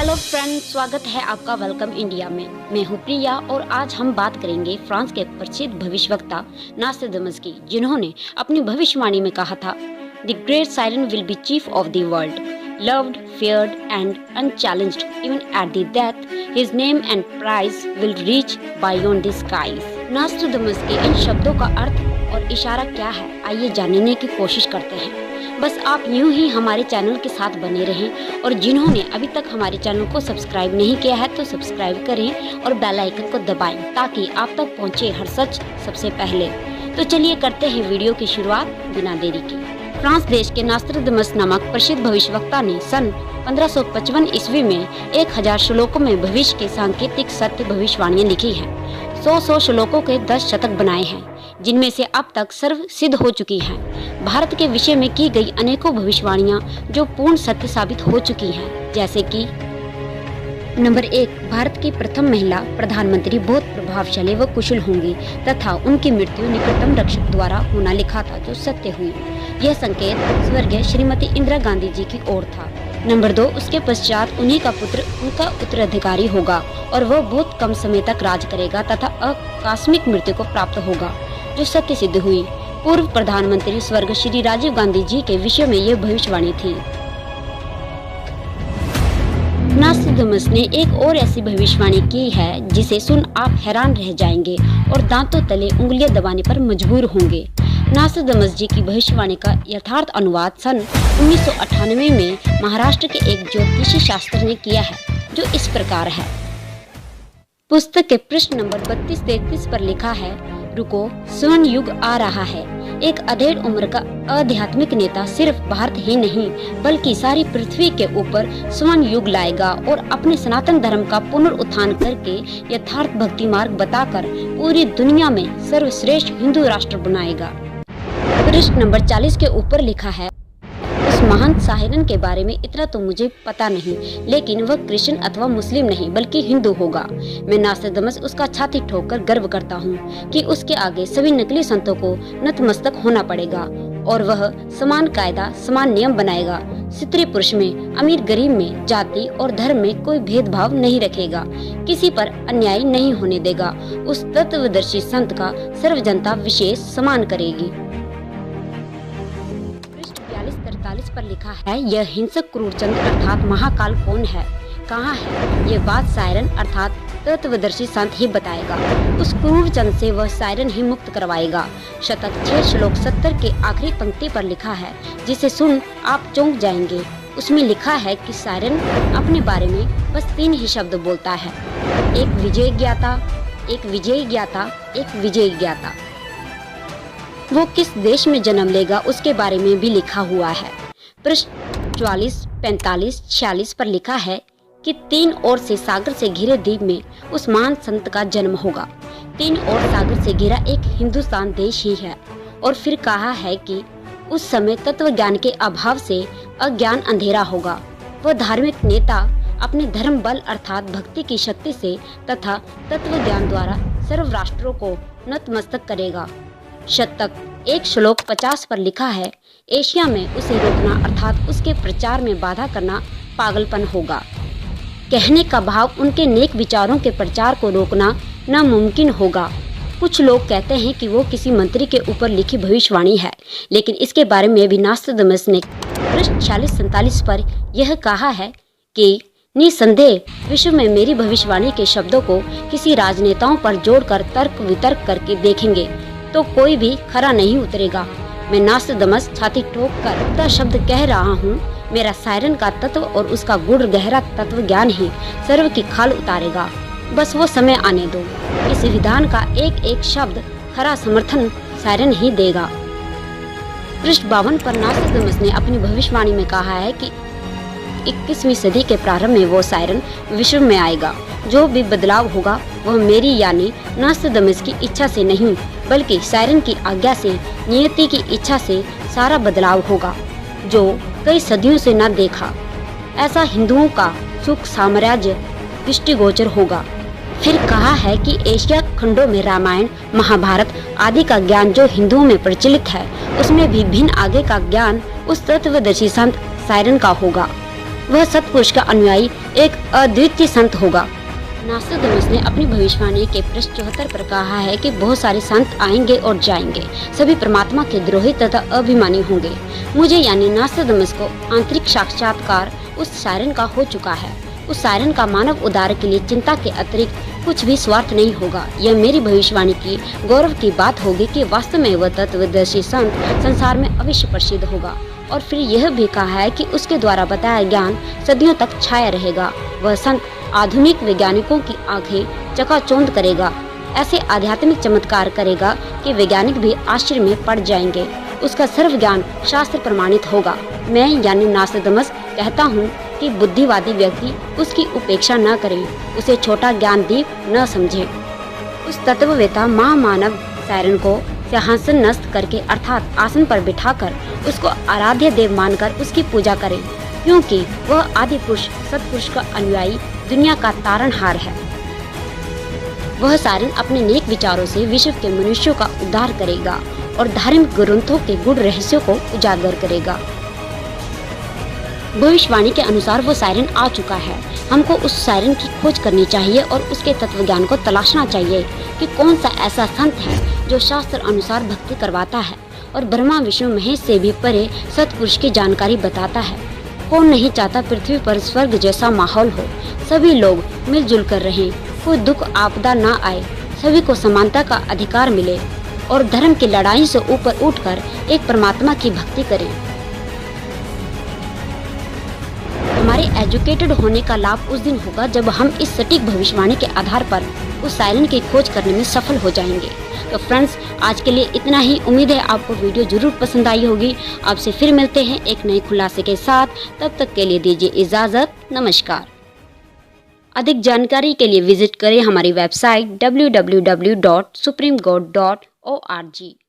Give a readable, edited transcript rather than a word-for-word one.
Hello friends, स्वागत है आपका वेलकम इंडिया में। मैं हूँ प्रिया और आज हम बात करेंगे फ्रांस के प्रसिद्ध भविष्यवक्ता नास्ट्राडामस की, जिन्होंने अपनी भविष्यवाणी में कहा था, the great siren will be chief of the world, loved, feared and unchallenged. Even at the death, his name and prize will reach beyond the skies. नास्ट्राडामस के इन शब्दों का अर्थ और इशारा क्या है, आइए जानने की कोशिश करते हैं। बस आप यूं ही हमारे चैनल के साथ बने रहें और जिन्होंने अभी तक हमारे चैनल को सब्सक्राइब नहीं किया है तो सब्सक्राइब करें और बेल आइकन को दबाएं ताकि आप तक पहुंचे हर सच सबसे पहले। तो चलिए करते हैं वीडियो की शुरुआत बिना देरी के। फ्रांस देश के नास्ट्राडामस नामक प्रसिद्ध भविष्यवक्ता ने सन 1555 ईस्वी में 1000 श्लोकों में भविष्य के सांकेतिक सत्य भविष्यवाणियां लिखी हैं। 100 श्लोकों के 10 शतक बनाए हैं, जिनमें से अब तक सर्व सिद्ध हो चुकी हैं। भारत के विषय में की गई अनेकों भविष्यवाणियां जो पूर्ण सत्य साबित हो चुकी हैं, जैसे कि नंबर 1, भारत की प्रथम महिला प्रधानमंत्री बहुत प्रभावशाली व कुशल होंगी तथा उनकी मृत्यु निकटतम रक्षक द्वारा होना लिखा था, जो सत्य हुई। यह संकेत स्वर्गीय श्रीमती इंदिरा गांधी जी की ओर था। नंबर 2, उसके पश्चात उन्हीं का पुत्र उनका उत्तराधिकारी होगा और वह बहुत कम समय तक राज करेगा तथा आकस्मिक मृत्यु को प्राप्त होगा, जो सत्य सिद्ध हुई। पूर्व प्रधानमंत्री स्वर्गीय श्री राजीव गांधी जी के विषय में यह भविष्यवाणी थी। नास्ट्राडामस ने एक और ऐसी भविष्यवाणी की है जिसे सुन आप हैरान रह जाएंगे और दांतों तले उंगलियां दबाने पर मजबूर होंगे। नास्ट्राडामस जी की भविष्यवाणी का यथार्थ अनुवाद सन 1998 में महाराष्ट्र के एक ज्योतिषी शास्त्री ने किया है, जो इस प्रकार है। पुस्तक के पृष्ठ नंबर 32-33 पर लिखा है, रुको, स्वर्ण युग आ रहा है। एक अधेड़ उम्र का आध्यात्मिक नेता सिर्फ भारत ही नहीं बल्कि सारी पृथ्वी के ऊपर स्वर्ण युग लाएगा और अपने सनातन धर्म का पुनरुत्थान करके यथार्थ भक्ति मार्ग बताकर पूरी दुनिया में सर्वश्रेष्ठ हिंदू राष्ट्र बनाएगा। पृष्ठ नंबर 40 के ऊपर लिखा है, उस महान सायरन के बारे में इतना तो मुझे पता नहीं, लेकिन वह क्रिश्चियन अथवा मुस्लिम नहीं बल्कि हिंदू होगा। मैं नास्ट्राडामस उसका छाती ठोककर गर्व करता हूँ कि उसके आगे सभी नकली संतों को नतमस्तक होना पड़ेगा और वह समान कायदा समान नियम बनाएगा। स्त्री पुरुष में, अमीर गरीब में, जाति और धर्म में कोई भेदभाव नहीं रखेगा, किसी पर अन्याय नहीं होने देगा। उस तत्वदर्शी संत का सर्व जनता विशेष सम्मान करेगी। 43 पर लिखा है, यह हिंसक क्रूरचंद अर्थात महाकाल कौन है, कहाँ है, ये बात सायरन अर्थात तत्वदर्शी संत ही बताएगा। उस क्रूरचंद से वह सायरन ही मुक्त करवाएगा। शतक 6 श्लोक 70 के आखिरी पंक्ति पर लिखा है, जिसे सुन आप चौंक जाएंगे। उसमें लिखा है कि सायरन अपने बारे में बस 3 ही शब्द बोलता है, एक विजय ज्ञाता, एक विजय ज्ञाता, एक विजय ज्ञाता। वो किस देश में जन्म लेगा उसके बारे में भी लिखा हुआ है। पृष्ठ 44, 45, 46 पर लिखा है कि 3 ओर से सागर से घिरे द्वीप में उस महान संत का जन्म होगा। 3 ओर सागर से घिरा एक हिंदुस्तान देश ही है। और फिर कहा है कि उस समय तत्व ज्ञान के अभाव से अज्ञान अंधेरा होगा। वह धार्मिक नेता अपने धर्म बल अर्थात भक्ति की शक्ति से तथा तत्व ज्ञान द्वारा सर्व राष्ट्रों को नतमस्तक करेगा। शतक 1 श्लोक 50 पर लिखा है, एशिया में उसे रोकना अर्थात उसके प्रचार में बाधा करना पागलपन होगा। कहने का भाव उनके नेक विचारों के प्रचार को रोकना नामुमकिन होगा। कुछ लोग कहते हैं कि वो किसी मंत्री के ऊपर लिखी भविष्यवाणी है, लेकिन इसके बारे में भी नास्ट्राडामस ने पृष्ठ 46-47 पर यह कहा है कि निसंदेह विश्व में मेरी भविष्यवाणी के शब्दों को किसी राजनेताओं पर जोड़कर तर्क वितर्क करके देखेंगे तो कोई भी खरा नहीं उतरेगा। मैं नास्ट्राडामस छाती ठोक कर अपना शब्द कह रहा हूँ, मेरा सायरन का तत्व और उसका गूढ़ गहरा तत्व ज्ञान ही सर्व की खाल उतारेगा। बस वो समय आने दो। इस विधान का एक एक शब्द खरा समर्थन सायरन ही देगा। पृष्ठ 52 पर नास्ट्राडामस ने अपनी भविष्यवाणी में कहा है कि 21वीं सदी के प्रारंभ में वो सायरन विश्व में आएगा। जो भी बदलाव होगा वह मेरी यानी नास्ट्राडामस की इच्छा से नहीं बल्कि सायरन की आज्ञा से, नियति की इच्छा से सारा बदलाव होगा, जो कई सदियों से न देखा। ऐसा हिंदुओं का सुख साम्राज्य दृष्टिगोचर होगा। फिर कहा है कि एशिया खंडों में रामायण महाभारत आदि का ज्ञान जो हिंदुओं में प्रचलित है, उसमें भी भिन्न आगे का ज्ञान उस तत्वदर्शी संत सायरन का होगा। वह सत्पुरुष का अनुयायी एक अद्वितीय संत होगा। नास्ट्रादामस ने अपनी भविष्यवाणी के पृष्ठ 74 पर कहा है कि बहुत सारे संत आएंगे और जाएंगे, सभी परमात्मा के द्रोही तथा अभिमानी होंगे। मुझे यानी नास्ट्रादामस को आंतरिक साक्षात्कार उस सायरन का हो चुका है। उस सायरन का मानव उद्धार के लिए चिंता के अतिरिक्त कुछ भी स्वार्थ नहीं होगा। यह मेरी भविष्यवाणी की गौरव की बात होगी कि वास्तव में वह तत्वदर्शी संत संसार में अवश्य प्रसिद्ध होगा। और फिर यह भी कहा है कि उसके द्वारा बताया ज्ञान सदियों तक छाया रहेगा। वह संत आधुनिक वैज्ञानिकों की आंखें चकाचौंध करेगा, ऐसे आध्यात्मिक चमत्कार करेगा कि वैज्ञानिक भी आश्चर्य में पड़ जाएंगे। उसका सर्व ज्ञान शास्त्र प्रमाणित होगा। मैं यानी नास्ट्रादामस कहता हूँ कि बुद्धिवादी व्यक्ति उसकी उपेक्षा न करें, उसे छोटा ज्ञानदीप न समझे। उस तत्ववेता महामानव सायरन को सिंहासन नस्त करके अर्थात आसन पर बिठाकर उसको आराध्य देव मानकर उसकी पूजा करें, क्योंकि वह आदि पुरुष सत्पुरुष का अनुयायी दुनिया का तारणहार है। वह सायरन अपने नेक विचारों से विश्व के मनुष्यों का उद्धार करेगा और धार्मिक ग्रंथों के गूढ़ रहस्यों को उजागर करेगा। भविष्यवाणी के अनुसार वो सायरन आ चुका है। हमको उस सायरन की खोज करनी चाहिए और उसके तत्व ज्ञान को तलाशना चाहिए कि कौन सा ऐसा संत है जो शास्त्र अनुसार भक्ति करवाता है और ब्रह्मा विष्णु महेश से भी परे सत्पुरुष की जानकारी बताता है। कौन नहीं चाहता पृथ्वी पर स्वर्ग जैसा माहौल हो, सभी लोग मिलजुल कर रहें, कोई दुख आपदा ना आए, सभी को समानता का अधिकार मिले और धर्म की लड़ाई से ऊपर उठकर एक परमात्मा की भक्ति करें। हमारे एजुकेटेड होने का लाभ उस दिन होगा जब हम इस सटीक भविष्यवाणी के आधार पर उस सायरन की खोज करने में सफल हो जाएंगे। तो फ्रेंड्स, आज के लिए इतना ही। उम्मीद है आपको वीडियो जरूर पसंद आई होगी। आपसे फिर मिलते हैं एक नए खुलासे के साथ। तब तक के लिए दीजिए इजाजत। नमस्कार। अधिक जानकारी के लिए विजिट करें हमारी वेबसाइट www.supremegod.org।